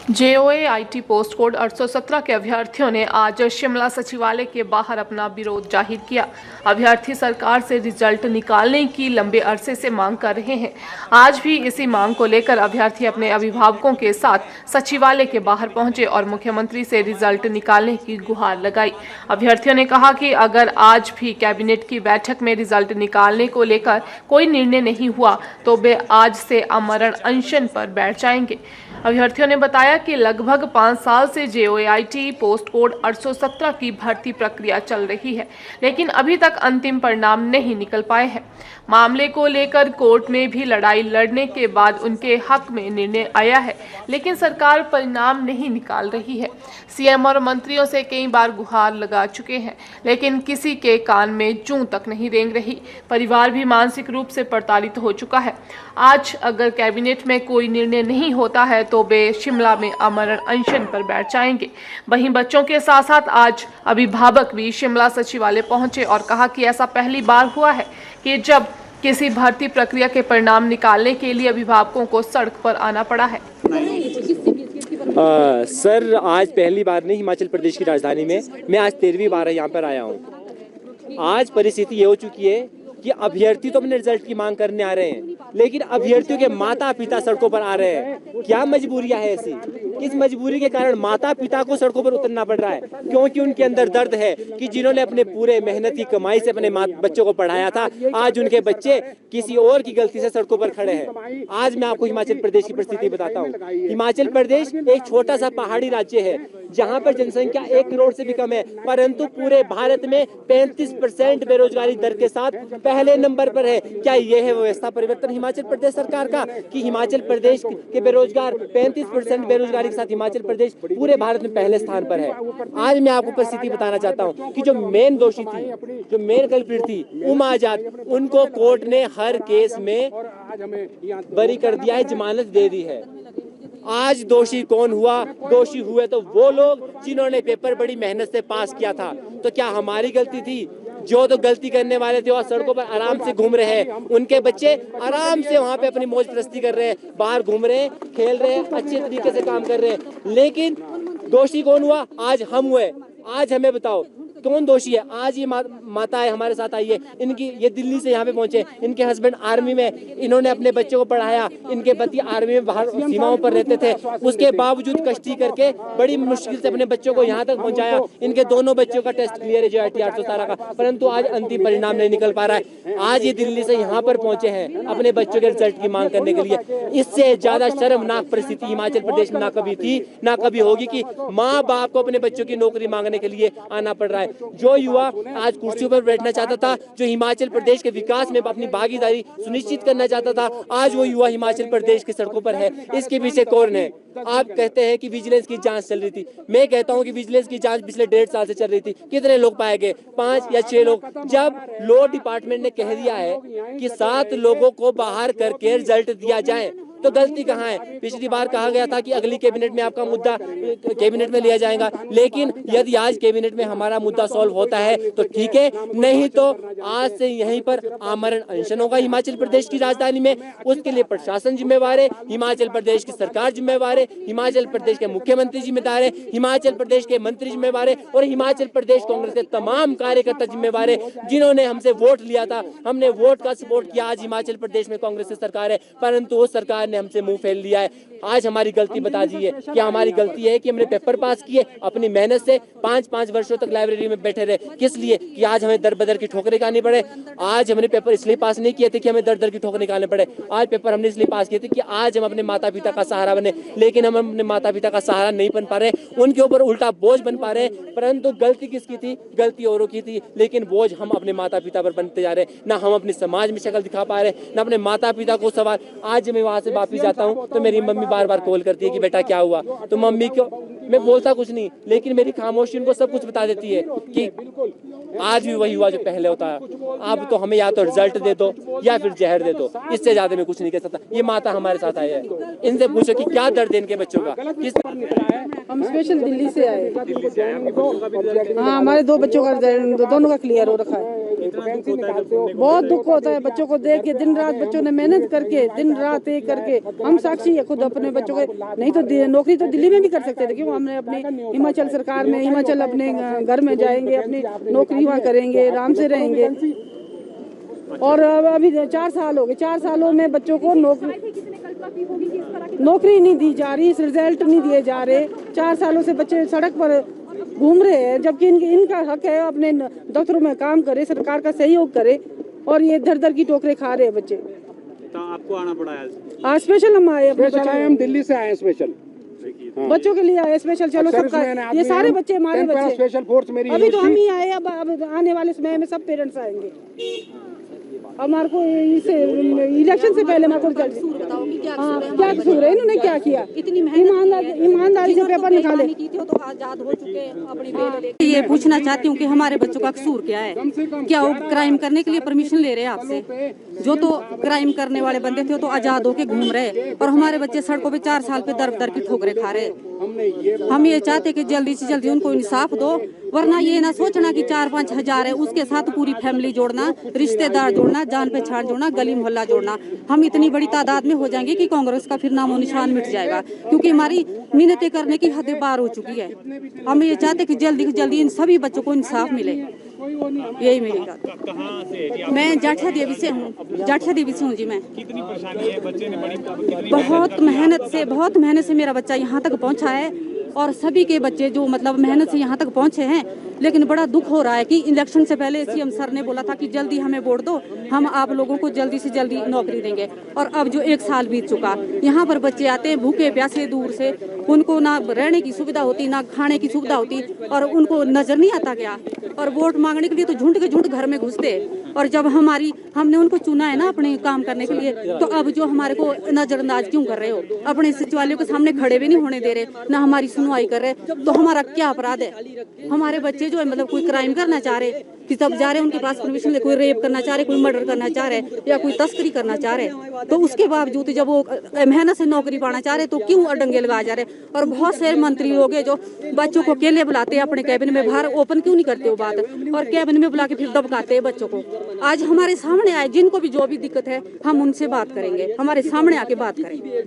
JOAIT post code 817 के अभ्यर्थियों ने आज शिमला सचिवालय के बाहर अपना विरोध जाहिर किया। अभ्यर्थी सरकार से रिजल्ट निकालने की लंबे अरसे से मांग कर रहे हैं। आज भी इसी मांग को लेकर अभ्यर्थी अपने अभिभावकों के साथ सचिवालय के बाहर पहुंचे और मुख्यमंत्री से रिजल्ट निकालने की गुहार लगाई। अभ्यर्थियों ने कहा कि अगर आज भी कैबिनेट की बैठक में रिजल्ट निकालने को लेकर कोई निर्णय नहीं हुआ तो वे आज से आमरण अनशन पर बैठ जाएंगे। अभ्यर्थियों ने बताया कि लगभग 5 साल से JOAIT पोस्ट कोड 817 की भर्ती प्रक्रिया चल रही है, लेकिन अभी तक अंतिम परिणाम नहीं निकल पाए हैं। मामले को लेकर कोर्ट में भी लड़ाई लड़ने के बाद उनके हक में निर्णय आया है, लेकिन सरकार परिणाम नहीं निकाल रही है। CM और मंत्रियों से कई बार गुहार लगा चुके हैं, लेकिन किसी के कान में जूं तक नहीं रेंग रही। परिवार भी मानसिक रूप से प्रताड़ित हो चुका है। आज अगर कैबिनेट में कोई निर्णय नहीं होता है तो वे शिमला में आमरण अनशन पर बैठ जाएंगे। वहीं बच्चों के साथ साथ आज अभिभावक भी शिमला सचिवालय पहुंचे और कहा कि ऐसा पहली बार हुआ है कि जब किसी भर्ती प्रक्रिया के परिणाम निकालने के लिए अभिभावकों को सड़क पर आना पड़ा है। सर, आज पहली बार नहीं, हिमाचल प्रदेश की राजधानी में मैं आज 13वीं बार यहाँ पर आया हूँ। आज परिस्थिति ये हो चुकी है कि अभ्यर्थी तो अपने रिजल्ट की मांग करने आ रहे हैं, लेकिन अभ्यर्थियों के माता पिता सड़कों पर आ रहे हैं। क्या मजबूरियां है ऐसी? किस मजबूरी के कारण माता पिता को सड़कों पर उतरना पड़ रहा है? क्योंकि उनके अंदर दर्द है कि जिन्होंने अपने पूरे मेहनत की कमाई से अपने बच्चों को पढ़ाया था, आज उनके बच्चे किसी और की गलती से सड़कों पर खड़े हैं। आज मैं आपको हिमाचल प्रदेश की परिस्थिति बताता हूँ। हिमाचल प्रदेश एक छोटा सा पहाड़ी राज्य है जहाँ पर जनसंख्या 1 करोड़ से भी कम है, परंतु पूरे भारत में 35% बेरोजगारी दर के साथ पहले नंबर पर है। क्या यह है व्यवस्था परिवर्तन हिमाचल प्रदेश सरकार का कि हिमाचल प्रदेश के बेरोजगार 35% बेरोजगारी के साथ हिमाचल प्रदेश पूरे भारत में पहले स्थान पर है? आज मैं आपको परिस्थिति बताना चाहता हूं कि जो मेन दोषी थी, जो मेन कल्प्रिट थी, उमा आजाद, उनको कोर्ट ने हर केस में बरी कर दिया है, जमानत दे दी है। आज दोषी कौन हुआ? दोषी हुए तो वो लोग जिन्होंने पेपर बड़ी मेहनत से पास किया था। तो क्या हमारी गलती थी? जो तो गलती करने वाले थे और सड़कों पर आराम से घूम रहे हैं, उनके बच्चे आराम से वहां पे अपनी मौज प्रस्ती कर रहे हैं, बाहर घूम रहे हैं, खेल रहे हैं, अच्छे तरीके से काम कर रहे हैं। लेकिन दोषी कौन हुआ? आज हम हुए। आज हमें बताओ कौन दोषी है? आज ये माताएं हमारे साथ आई है, इनकी ये दिल्ली से यहाँ पे पहुंचे, इनके हस्बैंड आर्मी में, इन्होंने अपने बच्चों को पढ़ाया, इनके पति आर्मी में बाहर सीमाओं पर रहते थे, उसके बावजूद कष्टी करके बड़ी मुश्किल से अपने बच्चों को यहाँ तक पहुंचाया। इनके दोनों बच्चों का टेस्ट क्लियर है JOAIT 817 का, परंतु आज अंतिम परिणाम नहीं निकल पा रहा है। आज ये दिल्ली से यहाँ पर पहुंचे हैं अपने बच्चों के रिजल्ट की मांग करने के लिए। इससे ज्यादा शर्मनाक परिस्थिति हिमाचल प्रदेश में ना कभी थी ना कभी होगी कि माँ बाप को अपने बच्चों की नौकरी मांगने के लिए आना पड़ रहा है। जो युवा आज कुर्सियों पर बैठना चाहता था, जो हिमाचल प्रदेश के विकास में अपनी भागीदारी सुनिश्चित करना चाहता था, आज वो युवा हिमाचल प्रदेश की सड़कों पर है। इसके पीछे कौन है? आप कहते हैं कि विजिलेंस की जांच चल रही थी। मैं कहता हूं कि विजिलेंस की जांच पिछले 1.5 साल से चल रही थी। कितने लोग पाए गए? 5 या 6 लोग। जब लॉ डिपार्टमेंट ने कह दिया है कि 7 लोगों को बाहर करके रिजल्ट दिया जाए, तो गलती कहाँ है? पिछली बार कहा गया था कि अगली कैबिनेट में आपका मुद्दा कैबिनेट में लिया जाएगा, लेकिन यदि आज कैबिनेट में हमारा मुद्दा सॉल्व होता है तो ठीक है, नहीं तो आज से यहीं पर आमरण अनशन होगा हिमाचल प्रदेश की राजधानी में। उसके लिए प्रशासन जिम्मेवार है, हिमाचल प्रदेश की सरकार जिम्मेवार है, हिमाचल प्रदेश के मुख्यमंत्री जिम्मेदार है, हिमाचल प्रदेश के मंत्री जिम्मेवार है और हिमाचल प्रदेश कांग्रेस के तमाम कार्यकर्ता जिम्मेवार है, जिन्होंने हमसे वोट लिया था। हमने वोट का सपोर्ट किया। आज हिमाचल प्रदेश में कांग्रेस की सरकार है, परंतु उस सरकार ने हमसे मुंह फेर लिया है। आज हमारी गलती बता दीजिए, क्या हमारी गलती है कि हमने पेपर पास किए, अपनी मेहनत से 5-5 वर्षों तक लाइब्रेरी में बैठे रहे? किस लिए? कि आज हमें दर बदर की ठोकरें खानी पड़े। आज हमने पेपर इसलिए पास नहीं किए थे कि हमें दर दर की ठोकरें निकालने पड़े। आज पेपर हमने इसलिए पास किए थे कि आज हम अपने माता पिता का सहारा बने, लेकिन हम अपने माता पिता का सहारा नहीं बन पा रहे, उनके ऊपर उल्टा बोझ बन पा रहे। परंतु गलती किसकी थी? गलती औरों की थी, लेकिन बोझ हम अपने माता पिता पर बनते जा रहे। ना हम अपने समाज में शक्ल दिखा पा रहे, ना अपने माता पिता को सवाल। आज मैं वहां से वापिस जाता हूँ तो मेरी मम्मी बार बार कॉल करती है कि बेटा क्या हुआ, तो मम्मी को मैं बोलता कुछ नहीं, लेकिन मेरी खामोशी उनको सब कुछ बता देती है कि आज भी वही हुआ जो पहले होता है। अब तो हमें या तो रिजल्ट दे दो या फिर जहर दे दो, इससे ज्यादा मैं कुछ नहीं कह सकता। ये माता हमारे साथ आई है, इनसे पूछो कि क्या दर्द है इनके बच्चों का। हम स्पेशल दिल्ली से आए। हाँ, हमारे 2 बच्चों का दोनों का क्लियर हो रखा है। बहुत दुख होता है बच्चों को देख के। दिन रात बच्चों ने मेहनत करके, दिन रात एक करके, हम साक्षी है खुद अपने बच्चों के। नहीं तो नौकरी तो दिल्ली में भी कर सकते थे, क्यों हमने अपने हिमाचल सरकार में, हिमाचल अपने घर में जाएंगे, अपनी नौकरी वहाँ करेंगे, आराम से रहेंगे। और अभी 4 साल हो गए, 4 सालों में बच्चों को नौकरी नहीं दी जा रही, रिजल्ट नहीं दिए जा रहे। 4 सालों से बच्चे सड़क पर घूम रहे हैं, जबकि इनका हक है अपने दफ्तरों में काम करे, सरकार का सहयोग करे, और ये धर धर की टोकरे खा रहे हैं बच्चे। तो आपको आना पड़ा आज स्पेशल हम आए, हम दिल्ली से आए स्पेशल, बच्चों के लिए आए स्पेशल। चलो सबका, ये सारे बच्चे हमारे बच्चे, स्पेशल फोर्स मेरी अभी तो हम ही आए, अब आने वाले समय में सब पेरेंट्स आएंगे। हमारे को इसे इलेक्शन से पहले हमारे को क्या कसूर है, इन्होंने क्या किया? इतनी ईमानदारी से पेपर निकाले। तो आजाद हो चुके अपनी। ये पूछना चाहती हूँ कि हमारे बच्चों का कसूर क्या है? क्या वो क्राइम करने के लिए परमिशन ले रहे हैं आपसे? जो तो क्राइम करने वाले बंदे थे वो तो आजाद होके घूम रहे, और हमारे बच्चे सड़कों पे 4 साल पे दर दर की ठोकरे खा रहे। हम ये चाहते कि जल्दी से जल्दी उनको इंसाफ दो, वरना ये ना सोचना कि 4-5 हजार है उसके साथ पूरी फैमिली जोड़ना, रिश्तेदार जोड़ना, जान पहचान जोड़ना, गली मोहल्ला जोड़ना। हम इतनी बड़ी तादाद में हो जाएंगे कि कांग्रेस का फिर नामो निशान मिट जाएगा, क्योंकि हमारी मिन्नतें करने की हद पार हो चुकी है। हम ये चाहते कि जल्दी से जल्दी इन सभी बच्चों को इंसाफ मिले, यही मेरी बात। मैं जाठिया देवी से हूँ, जाठिया देवी से हूँ जी। मैं कितनी परेशानी है बच्चे ने बड़ी बहुत मेहनत से मेरा बच्चा यहाँ तक पहुँचा है, और सभी के बच्चे जो मतलब मेहनत से यहाँ तक पहुँचे हैं। लेकिन बड़ा दुख हो रहा है कि इलेक्शन से पहले सीएम सर ने बोला था कि जल्दी हमें वोट दो, हम आप लोगों को जल्दी से जल्दी नौकरी देंगे, और अब जो 1 साल बीत चुका, यहाँ पर बच्चे आते हैं भूखे प्यासे दूर से, उनको ना रहने की सुविधा होती, ना खाने की सुविधा होती, और उनको नजर नहीं आता क्या। और वोट मांगने के लिए तो झुंड के झुंड घर में घुसते, और जब हमने उनको चुना है ना अपने काम करने के लिए, तो अब जो हमारे को नजरअंदाज क्यों कर रहे हो? अपने सचिवालयों के सामने खड़े भी नहीं होने दे रहे, ना हमारी सुनवाई कर रहे, तो हमारा क्या अपराध है? हमारे बच्चे जो है मतलब कोई क्राइम करना चाह रहे कि तब जा रहे उनके पास परमिशन ले, कोई रेप करना चाह रहे, कोई मर्डर करना चाह रहे, या कोई तस्करी करना चाह रहे, तो उसके बावजूद जब वो मेहनत से नौकरी पाना चाह रहे तो क्यों अडंगे लगाए जा रहे? और बहुत सारे मंत्री लोग हैं जो बच्चों को अकेले बुलाते हैं अपने कैबिन में, बाहर ओपन क्यों नहीं करते वो बात, और कैबिन में बुला के फिर दबकाते हैं बच्चों को। आज हमारे सामने आए, जिनको भी जो भी दिक्कत है हम उनसे बात करेंगे, हमारे सामने आके बात करेंगे।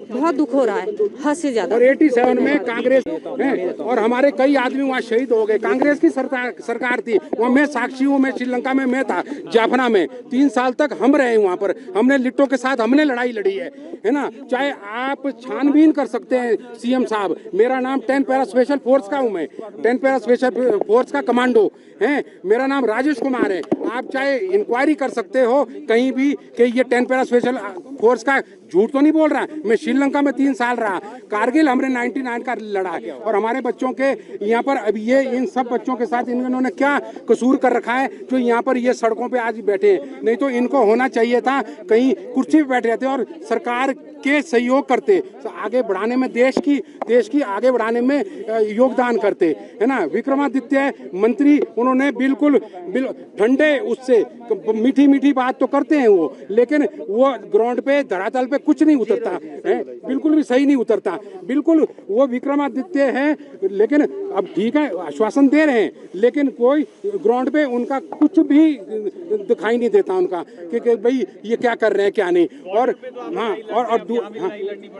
बहुत दुख हो रहा है, हद से ज्यादा। और 87 में कांग्रेस है, और हमारे कई आदमी वहाँ शहीद हो गए। कांग्रेस की सरकार थी वहाँ, मैं साक्षी हूँ, मैं श्रीलंका में मैं था, जाफना में 3 साल तक हम रहे वहाँ पर। हमने लिट्टो के साथ हमने लड़ाई लड़ी है ना। चाहे आप छानबीन कर सकते हैं सीएम साहब, मेरा नाम 10 पैरा स्पेशल फोर्स का हूँ, मैं 10 पैरा स्पेशल फोर्स का कमांडो है, मेरा नाम राजेश कुमार है। आप चाहे इंक्वायरी कर सकते हो कहीं भी कि ये 10 पैरा स्पेशल फोर्स का, झूठ तो नहीं बोल रहा। मैं श्रीलंका में 3 साल रहा, कारगिल हमने 99 का लड़ा, और हमारे बच्चों के यहाँ पर अब ये इन सब बच्चों के साथ इन्होंने क्या कसूर कर रखा है जो यहाँ पर ये सड़कों पे आज बैठे हैं? नहीं तो इनको होना चाहिए था कहीं कुर्सी पे बैठे रहते और सरकार के सहयोग करते, आगे बढ़ाने में देश की आगे बढ़ाने में योगदान करते, है ना। विक्रमादित्य मंत्री उन्होंने बिल्कुल ठंडे उससे मीठी बात तो करते हैं वो, लेकिन वो ग्राउंड पे धरातल पे कुछ नहीं उतरता है, बिल्कुल भी सही नहीं उतरता। बिल्कुल वो विक्रमादित्य है, लेकिन अब ठीक है आश्वासन दे रहे हैं, लेकिन कोई ग्राउंड पे उनका कुछ भी दिखाई नहीं देता उनका कि भाई ये क्या कर रहे हैं क्या नहीं। और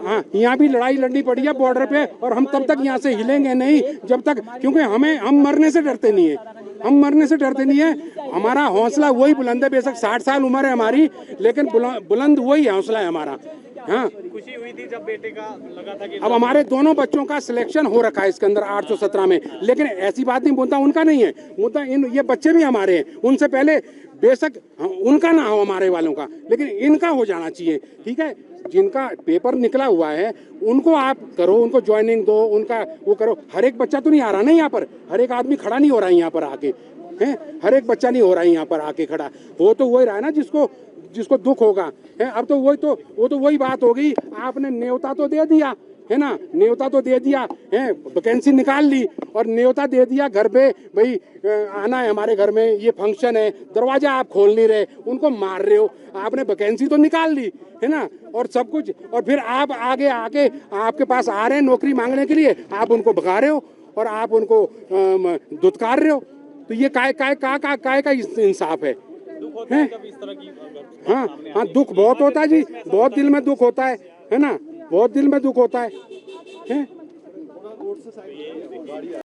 हाँ यहाँ भी लड़ाई लड़नी पड़ी है बॉर्डर पे, और हम तब तक यहाँ से हिलेंगे नहीं जब तक, क्योंकि हम मरने से डरते नहीं है, हमारा हौसला वही बुलंद है। बेशक 60 साल उम्र है हमारी, लेकिन बुलंद वही हौसला है हमारा। हाँ, खुशी हुई थी जब बेटे का लगा था कि अब हमारे दोनों बच्चों का सिलेक्शन हो रखा है इसके अंदर 817 में, लेकिन ऐसी बात नहीं, मुद्दा उनका नहीं है, मुद्दा ये बच्चे भी हमारे हैं, उनसे पहले बेशक उनका ना हो हमारे वालों का, लेकिन इनका हो जाना चाहिए। ठीक है, जिनका पेपर निकला हुआ है उनको आप करो, उनको ज्वाइनिंग दो, उनका वो करो। हर एक बच्चा तो नहीं आ रहा ना यहाँ पर, हर एक आदमी खड़ा नहीं हो रहा है यहाँ पर आके, है हर एक बच्चा नहीं हो रहा है यहाँ पर आके खड़ा, हो तो वही रहा है ना जिसको दुख होगा है। अब तो वो तो वही बात होगी, आपने न्योता तो दे दिया है ना, न्योता तो दे दिया है, वैकेंसी निकाल ली और न्योता दे दिया घर पे, भाई आना है हमारे घर में, ये फंक्शन है, दरवाजा आप खोल नहीं रहे, उनको मार रहे हो। आपने वैकेंसी तो निकाल ली है ना, और सब कुछ, और फिर आप आगे आके आपके पास आ रहे हैं नौकरी मांगने के लिए, आप उनको भगा रहे हो और आप उनको धुतकार रहे हो। तो ये काय का इंसाफ है? हैं? हाँ हाँ, दुख बहुत होता है जी, बहुत दिल में दुख होता है ना, बहुत दिल में दुख होता है।